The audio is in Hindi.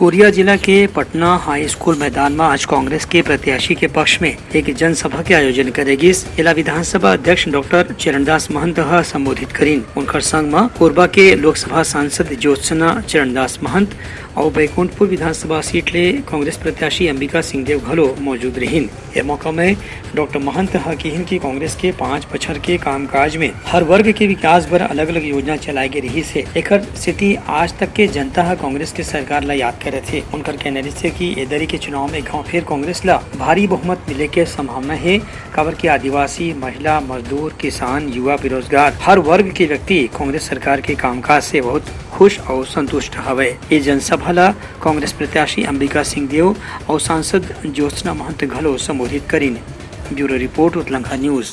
कोरिया जिला के पटना हाई स्कूल मैदान में आज कांग्रेस के प्रत्याशी के पक्ष में एक जनसभा के आयोजन करेगी। जिला विधानसभा अध्यक्ष डॉक्टर चरणदास महंत संबोधित करीन। उनकर संग में कोरबा के लोकसभा सांसद ज्योत्सना चरणदास महंत और बैकुंठपुर विधानसभा सीट ले कांग्रेस प्रत्याशी अंबिका सिंहदेव घलो मौजूद रहीन। यह मौका में डॉक्टर महंत कहन की कांग्रेस के 5 बछर के कामकाज में हर वर्ग के विकास बर अलग अलग योजना चलाई गई रही से एकर स्थिति आज तक के जनता कांग्रेस के सरकार ला याद करे थे। उनकर कहना है कि एदरी के चुनाव में गाँव फिर कांग्रेस ला भारी बहुमत मिले के संभावना है। काबर की आदिवासी, महिला, मजदूर, किसान, युवा, बेरोजगार हर वर्ग के व्यक्ति कांग्रेस सरकार के कामकाज से बहुत खुश और संतुष्ट हवे। ये जनसभा ला कांग्रेस प्रत्याशी अंबिका सिंहदेव और सांसद ज्योत्सना महंत घलो संबोधित करीन। ब्यूरो रिपोर्ट उत्लंघा न्यूज।